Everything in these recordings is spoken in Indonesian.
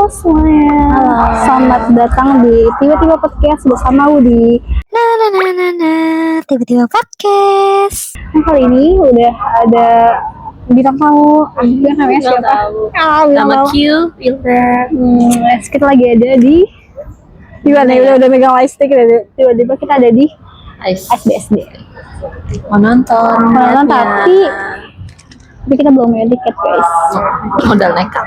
semuanya. Halo. Selamat datang di Tiba-Tiba Podcast bersama Wudi. Tiba-tiba podcast. Nah, kali ini udah ada bintang tamu. Dia namanya Bintang siapa? tamu. Bintang Nama tamu. Q, Ilda. Kita lagi ada di mana ya? Udah megang lightstick. Tiba-tiba kita ada di SBSD. Mau nonton, tapi kita belum punya tiket, guys. modal nekat.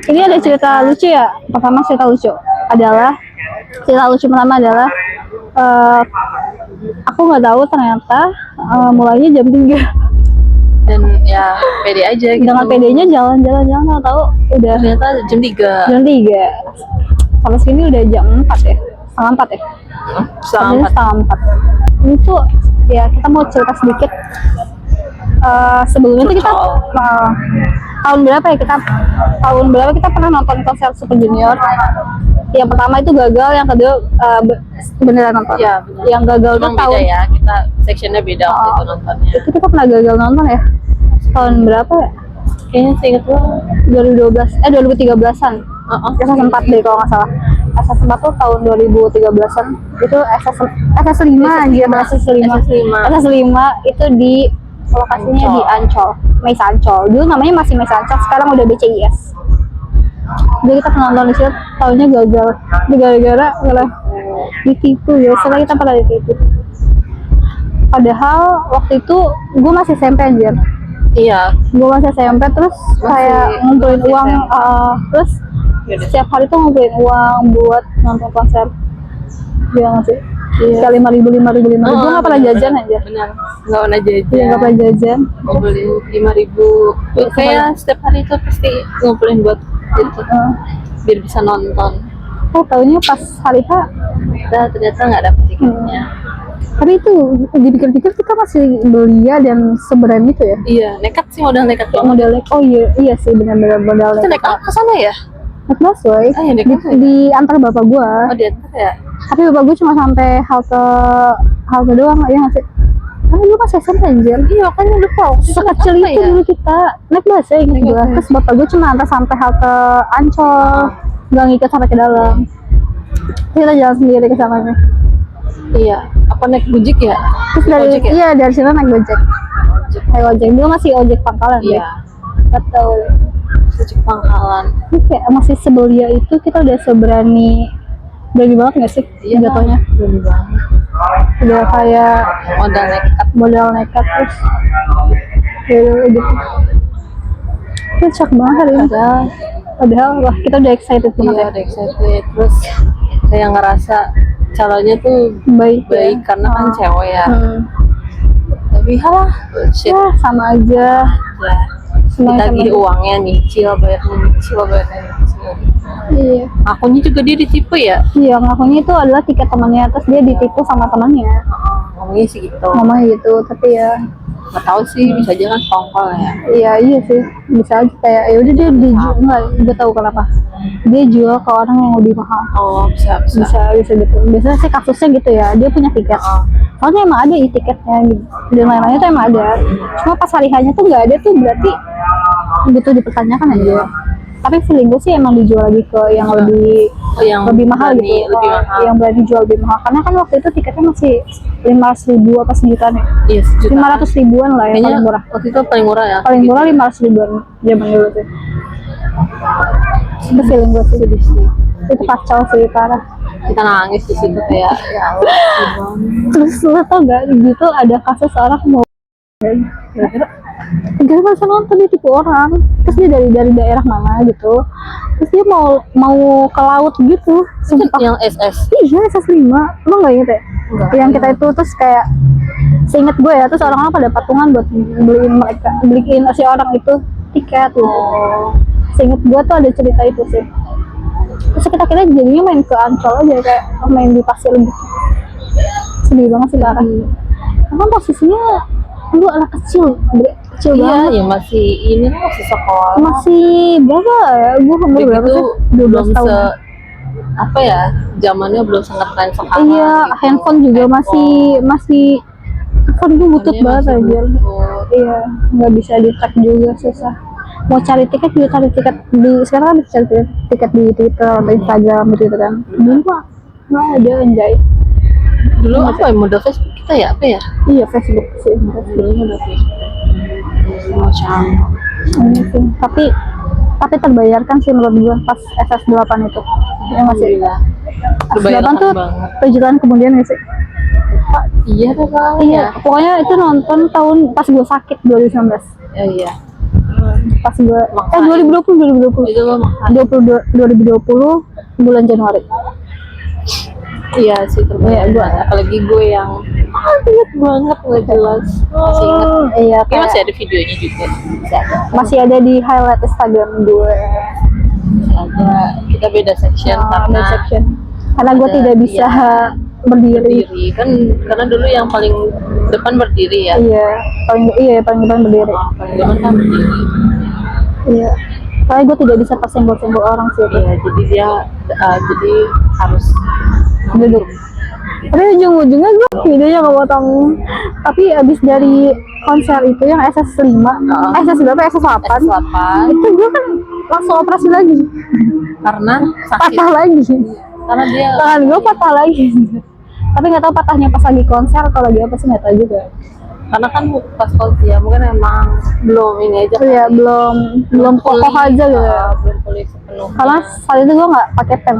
Ini ada cerita lucu ya. Pertama cerita lucu pertama adalah aku nggak tahu ternyata mulainya jam 3. Dan ya pede aja gitu. Dengan PD-nya jalan-jalan nggak tahu udah Ternyata jam 3. jam 3. Sampai sini udah jam 4 ya. Setengah 4 ya. Setengah 4. Ini tuh ya kita mau cerita sedikit. Sebelumnya tuh kita tahun berapa kita pernah nonton konser Super Junior. Yang pertama itu gagal, yang kedua beneran nonton. Iya, bener. Yang gagal tuh Beda tahun ya, kita sectionnya beda waktu itu nontonnya. itu kita pernah gagal nonton ya. Tahun berapa ya? Kayaknya seinget lo 2013-an. SS4 deh kalau nggak salah. SS4 tuh tahun 2013-an. Itu SS5 anjir, SS5 itu di lokasinya di Ancol, Mes Ancol. Dulu namanya masih Mes Ancol, sekarang udah BCIS. Jadi kita pernah nonton di situ, tahunnya gagal. Gara-gara ditipu ya, setelah kita pernah ditipu. Padahal waktu itu gue masih SMP anjir. Iya. Gue masih SMP, terus kayak ngumpulin uang, terus setiap hari tuh ngumpulin uang buat nonton konser. Iya nggak sih? Iya. 5.000. Gue nggak pernah jajan aja. Benar, nggak pernah jajan. Iya, nggak pernah jajan. Ngumpulin 5.000. Kayak setiap hari itu pasti ngumpulin buat itu, biar bisa nonton. Taunya pas hari H. Ternyata nggak dapet tiketnya. Tapi itu dipikir-pikir kita masih belia dan seberani itu ya. Iya, nekat sih, modal nekat banget. Modal nekat. Oh iya sih, benar-benar modal Kita nekat. naik ke sana ya? Naik busway. Iya, naik busway. Di antar bapak gua. Oh, di atas ya? Tapi bapak gua cuma sampai halte doang, ya nggak sih? Karena gua masih SMP anjir. Iya, kan lupa. Sekecil itu dulu kita naik busway ingat gua. Terus bapak gua cuma antar sampai halte Ancol, nggak ngikut sampai ke dalam. Kita jalan sendiri ke sananya. Iya, apa naik Gojek ya? Terus dari Gojek ya? iya dari sini naik Gojek. Naik Gojek dulu masih ojek pangkalan deh. Iya, Betul. Gojek pangkalan. Ini kayak masih sebelia itu, kita udah berani banget nggak sih? Iya, jatuhnya. berani banget. Udah kayak Modal nekat. terus ya gitu. Itu shock banget hari ini. Padahal wah kita udah excited banget Iya, ya. udah excited. Terus kayak ngerasa calonnya tuh Baik karena kan cewek ya. Tapi halah, shit. Ya sama aja. Ya, ditagih uangnya nyicil. Iya. Akunya juga dia ditipu ya. Iya, ngakunya itu adalah tiket temannya, terus dia ditipu sama temannya. Ngomongnya sih gitu. Ngomongnya gitu, tapi ya Nggak tahu sih, bisa aja kan tongkol ya. iya sih, bisa aja kayak ya udah dia dijual, nggak gue tahu kenapa dia jual ke orang yang lebih mahal. Oh, bisa. Bisa gitu. Biasanya sih kasusnya gitu ya, dia punya tiket. Soalnya emang ada tiketnya gitu. Dan lain-lainnya tuh emang ada. Cuma pas hari hanya tuh nggak ada tuh, berarti gitu dipertanyakan aja. Tapi feeling gue sih emang dijual lagi ke yang lebih mahal gitu. Yang berani jual lebih mahal. Karena kan waktu itu tiketnya masih 500.000 apa sejutaan ya? Iya, sejuta. 500 ribuan lah ya, paling murah. Waktu itu paling murah ya? Paling murah 500 ribuan zaman dulu tuh. Itu feeling gue sih. Itu kacau sih, parah. Kita nangis di situ kayak ya Allah. Terus lo tau gak, gitu ada kasus orang mau gak bisa nonton, dia tipu orang. Terus dia dari daerah mana gitu, terus dia mau ke laut gitu. Sumpah. Yang SS? Iya, SS5. Lo gak inget ya? Enggak. Yang kita itu terus kayak seinget gue ya, terus orang-orang pada patungan buat beliin si orang itu tiket gitu. Seinget gue tuh ada cerita itu sih. Terus kita jadinya main ke Ancol aja, kayak main di pasir gitu. Sedih banget sih, parah. Karena posisinya lu anak kecil banget. Iya, masih sekolah. Masih berapa ya? Gue umur berapa sih? 12 tahun. Apa ya? Zamannya belum sangat tren sekarang. Iya, gitu. handphone juga masih handphone gue butut banget aja. Iya, nggak bisa di track juga, susah. mau cari tiket juga cari tiket di sekarang kan bisa cari tiket di Twitter atau Instagram gitu kan. Dulu mah nggak ada anjay. Dulu apa ya, modal Facebook kita ya, apa ya? Iya Facebook sih. Dulu modal Facebook. Macam. Ini sih. Tapi terbayarkan sih menurut gue pas SS8 itu. Ya masih. SS8 tuh 7 tahun kemudian nggak sih? Iya tuh kali Iya, ya. pokoknya itu nonton tahun pas gue sakit 2019. Iya. Pas gue 2020 Itu lo makan. 2020 bulan Januari. Iya sih terbayar. Iya, Apalagi gue yang inget banget nggak jelas. Masih inget. Iya, Kayak masih ada videonya juga. masih ada di highlight Instagram gue. Ada, kita beda section Beda section. Karena gue ada- tidak bisa berdiri. berdiri kan, karena dulu yang paling depan berdiri ya. Iya, paling depan berdiri. Paling depan kan berdiri. Iya. Soalnya gue tidak bisa pas senggol-senggol orang sih. Iya, jadi dia jadi harus Duduk. Tapi ujung-ujungnya gue videonya nggak potong. Tapi abis dari konser itu yang SS5, SS berapa? SS8. S8 Itu gue kan langsung operasi lagi. karena sakit, Patah lagi. karena dia Tangan gue patah lagi. Tapi nggak tahu patahnya pas lagi konser atau lagi apa sih, nggak tahu juga. karena kan pas konser ya mungkin emang belum ini aja Iya, kali. belum kokoh aja gitu. Belum pulih sepenuhnya. Karena saat itu gue nggak pakai pen.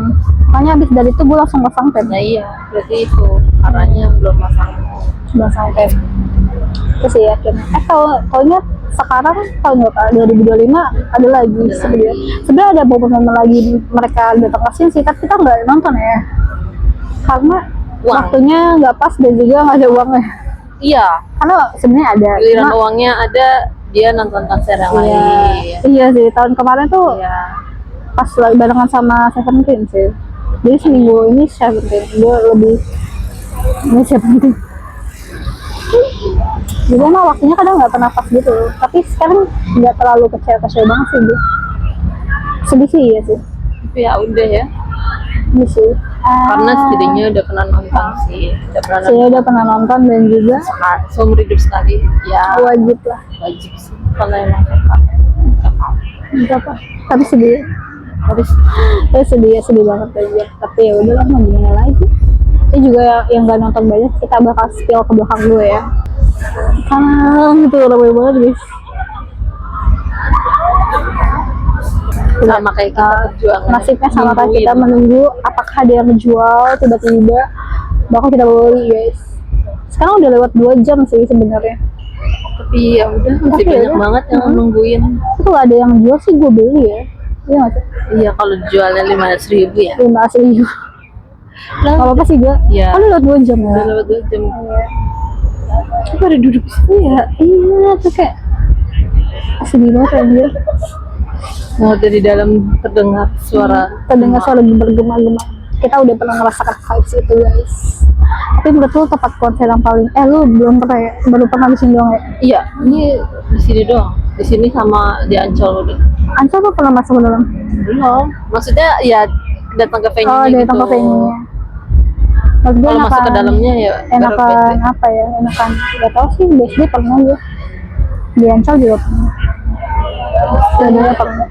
Makanya abis dari itu gue langsung pasang pen. Nah iya, berarti itu caranya belum pasang. Pasang pen. Terus ya akhirnya. Tahunnya sekarang tahun berapa? 2025 ada lagi sebenarnya. Sebenarnya ada beberapa momen lagi mereka datang ke sini sih, tapi kita nggak nonton ya. Karena Uang. waktunya nggak pas dan juga nggak ada uangnya. Iya, Karena sebenarnya ada. giliran Cuma- uangnya ada, dia nonton konser yang Iya, lain. iya sih tahun kemarin tuh Iya. pas lagi barengan sama Seventeen sih. Jadi seminggu ini Seventeen, gue lebih ini Seventeen. Jadi emang waktunya kadang nggak pernah pas gitu. Tapi sekarang nggak terlalu kecewa banget sih gue. Sedih sih ya sih. Tapi ya udah ya, Ini sih. karena setidaknya udah pernah nonton sih, udah pernah Saya nonton udah pernah nonton dan juga seumur hidup sekali. Ya wajib lah. wajib sih kalau emang suka. Nggak apa. Tapi sedih. Harus Sedih banget aja. Tapi ya udah lah, mau gimana lagi. Ini juga yang nggak nonton banyak, kita bakal spill ke belakang gue ya. Karena itu ramai banget guys. sama kayak kita perjuangan. Nasibnya sama kayak kita menunggu apakah ada yang menjual tiba-tiba bakal kita beli guys. Sekarang udah lewat 2 jam sih sebenarnya. Tapi ya udah masih Tapi ya banyak udah. banget yang nungguin. Tapi kalau ada yang jual sih gue beli ya. Iya nggak sih? Iya kalau jualnya 500.000 ya. 15.000. Gak apa-apa sih gue. Iya. Kan lewat 2 jam ya. Udah lewat 2 jam. Tapi ada duduk di situ ya. Iya tuh kayak sedih banget anjir. Nah dari dalam terdengar Terdengar suara bergema-gema. Kita udah pernah ngerasakan vibes itu guys. Tapi menurut lu tempat konser yang paling lu belum pernah ya? Baru pernah di sini doang ya? Iya, ini di sini doang. Di sini sama di Ancol udah. Ancol tuh pernah masuk ke dalam? Belum. Maksudnya ya datang ke venue Oh, gitu. datang ke venue-nya. Menurut gue Kalau masuk ke dalamnya ya baru enakan BSD. apa ya? Enakan gak tau sih, BSD pernah gue. Di Ancol juga pernah. Dua-duanya pernah.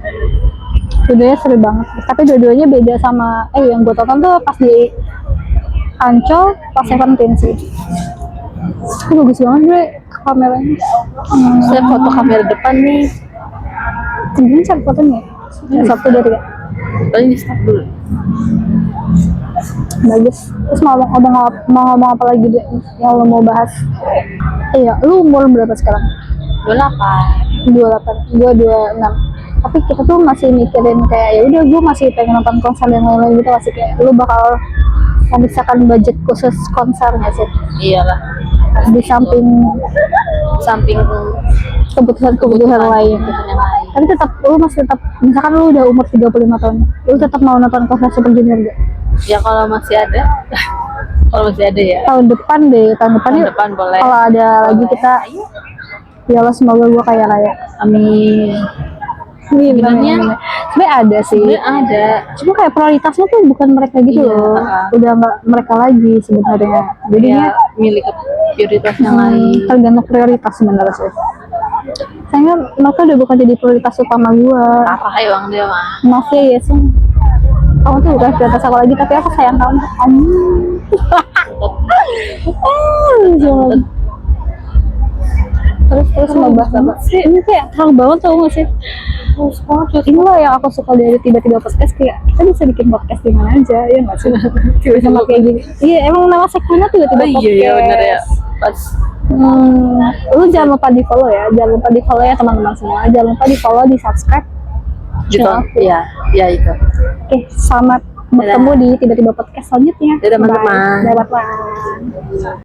Dua-duanya seru banget. Tapi dua-duanya beda sama yang gue tonton tuh pas di Ancol pas Seventeen sih. Itu bagus banget gue kameranya. Saya foto kamera depan nih. Ini cari fotonya. Satu dari tiga. Paling di stop dulu. Bagus. Terus mau ngomong apa lagi deh yang lo mau bahas? Iya, lu umur berapa sekarang? 28. 28, gue 26. Tapi kita tuh masih mikirin kayak ya udah gue masih pengen nonton konser dan lain-lain gitu, masih kayak lu bakal memisahkan budget khusus konser nggak sih? Iyalah. Di samping Samping kebutuhan lain. yang lain. Tapi lu masih tetap, misalkan lu udah umur 35 tahun, lu tetap mau nonton konser Super Junior gak? Ya kalau masih ada. Kalau masih ada ya. Tahun depan deh, tahun depan Tahun yuk. depan boleh. Kalau ada lagi kita, ya Allah semoga gue kaya raya. Amin. Sebenarnya sebenarnya ada sih. sebenarnya ada. Cuma kayak prioritasnya tuh bukan mereka gitu Iya, loh. Udah nggak mereka lagi sebenarnya. Jadinya Ya milik prioritas yang lain. tergantung prioritas sebenarnya sih. Sayangnya mereka udah bukan jadi prioritas utama gue. Parah emang dia mah. Maaf ya Yesung, kamu tuh bukan prioritas aku lagi, tapi aku sayang kamu. Terus ngebahas apa sih? Ini kayak terang banget tau gak sih? Terus banget. Inilah yang aku suka dari tiba-tiba podcast, kayak kita bisa bikin podcast di mana aja ya nggak sih? Sama kayak gini. Iya emang nama segmennya tiba-tiba Oh podcast. iya bener ya. Pas Lu jangan lupa di follow ya, jangan lupa di follow ya teman-teman semua, jangan lupa di follow, di subscribe. gitu. channel aku. Iya, iya itu. Oke, selamat bertemu di tiba-tiba podcast selanjutnya. Dadah, teman-teman. Bye. Dadah, teman-teman.